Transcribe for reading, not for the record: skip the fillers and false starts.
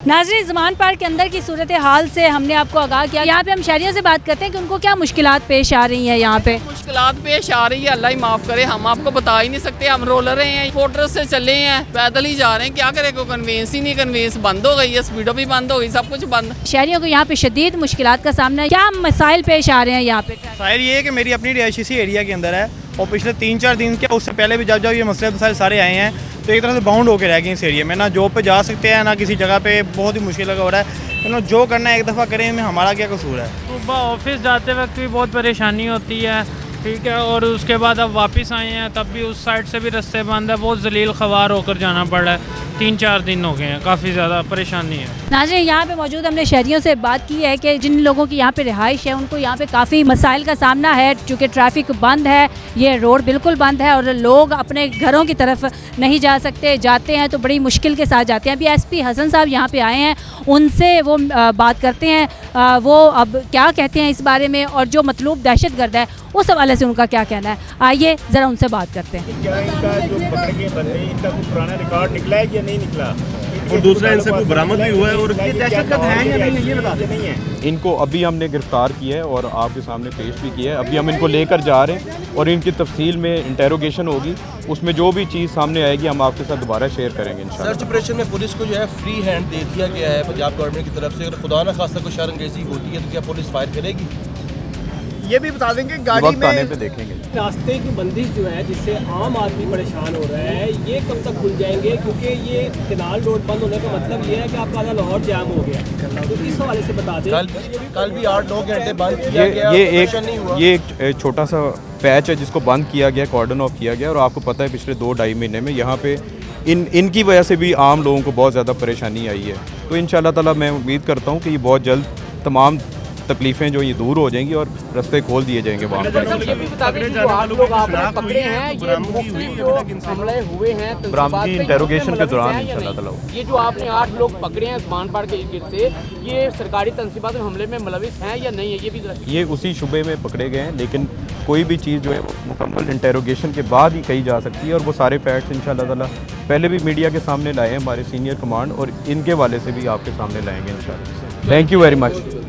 नाज़रीन, ज़मान पार्क के अंदर की सूरत हाल से हमने आपको आगाह किया। यहाँ पे हम शहरियों से बात करते हैं कि उनको क्या मुश्किलात पेश आ रही हैं। यहाँ पे मुश्किलात पेश आ रही है, अल्लाह ही माफ़ करे, हम आपको बता ही नहीं सकते। हम रोलर हैं, फोर्ट्रेस से चले हैं, पैदल ही जा रहे हैं, क्या करें, कोई कन्वेंस ही नहीं, कन्वेंस बंद हो गई है, स्पीडो भी बंद हो गई, सब कुछ बंद। शहरियों को यहाँ पे शदीद मुश्किलात का सामना है, क्या मसाइल पेश आ रहे हैं यहाँ पे? साहिल ये है कि मेरी अपनी रिहायशी सी एरिया के अंदर है और पिछले 3-4 दिन के उससे पहले भी जब ये मसले सारे आए हैं तो एक तरह से बाउंड होकर रह गए इस एरिया में। ना जॉब पे जा सकते हैं, ना किसी जगह पे, बहुत ही मुश्किल हो रहा है। ना जो करना है एक दफ़ा करें, में हमारा क्या कसूर है। सुबह ऑफिस जाते वक्त भी बहुत परेशानी होती है, ठीक है, और उसके बाद अब वापस आए हैं तब भी उस साइड से भी रास्ते बंद है, बहुत जलील ख़वार होकर जाना पड़ रहा है। 3-4 दिन हो गए हैं, काफ़ी ज़्यादा परेशानी है। नाज़रीन, यहाँ पे मौजूद हमने शहरियों से बात की है कि जिन लोगों की यहाँ पे रिहाइश है उनको यहाँ पे काफ़ी मसाइल का सामना है, चूँकि ट्रैफिक बंद है, ये रोड बिल्कुल बंद है और लोग अपने घरों की तरफ नहीं जा सकते, जाते हैं तो बड़ी मुश्किल के साथ जाते हैं। अभी SP हसन साहब यहाँ पे आए हैं, उनसे वो बात करते हैं, वो अब क्या कहते हैं इस बारे में और जो मतलूब दहशतगर्द है उस हवाले से उनका क्या कहना है। आइए ज़रा उनसे बात करते हैं। क्या इनका जो पकड़ के बंदे, इनका कोई पुराना रिकॉर्ड निकला है या नहीं निकला, और दूसरा इनसे कोई बरामद भी हुआ है और ये दहशतगर्द हैं या नहीं है ये बता दें। इनको अभी हमने गिरफ्तार किया है और आपके सामने पेश भी किया है। अभी हम इनको लेकर जा रहे हैं और इनकी तफसील में इंटेरोगेशन होगी, उसमें जो भी चीज़ सामने आएगी हम आपके साथ दोबारा शेयर करेंगे इंशाल्लाह। सर्च ऑपरेशन में पुलिस को जो है फ्री हैंड दे दिया गया है पंजाब गवर्नमेंट की तरफ से। अगर खुदा न खास्ता कोई शर्मंगेज़ी होती है तो क्या पुलिस फायर करेगी? ये भी बता देंगे गाड़ी वक्त आने में पे देखेंगे। रास्ते की बंदिश जो है जिससे आम आदमी परेशान हो रहा है, ये कब तक खुल जाएंगे? क्योंकि ये केनाल रोड बंद होने का मतलब ये है कि आपका आधा लाहौर जाम हो गया, तो इस हवाले से बता दें। कल भी 8-9 घंटे बंद किया गया, ये एक छोटा सा पैच है जिसको बंद किया गया, कॉर्डन ऑफ किया गया और आपको पता है पिछले 2-2.5 महीने में यहाँ पे इनकी वजह से भी आम लोगों को बहुत ज़्यादा परेशानी आई है। तो इंशाल्लाह ताला मैं उम्मीद करता हूँ कि ये बहुत जल्द तमाम तकलीफ़ें जो ये दूर हो जाएंगी और रास्ते खोल दिए जाएंगे वहाँ पर। बरामदगी इंटेरोगेशन के दौरान इंशाल्लाह ताला। ये जो आपने 8 लोग पकड़े हैं ज़मान पार्क के इर्द से, ये सरकारी तंसीबात में हमले में मुलविस हैं या नहीं है, ये भी ये उसी शुबे में पकड़े गए हैं, लेकिन कोई भी चीज़ जो है वो मुकम्मल इंटेरोगेशन के बाद ही कही जा सकती है और वो सारे फैक्ट्स इंशाल्लाह ताला पहले भी मीडिया के सामने लाए हैं हमारे सीनियर कमांड और इनके वाले से भी आपके सामने लाएंगे इंशाल्लाह। Thank you very much.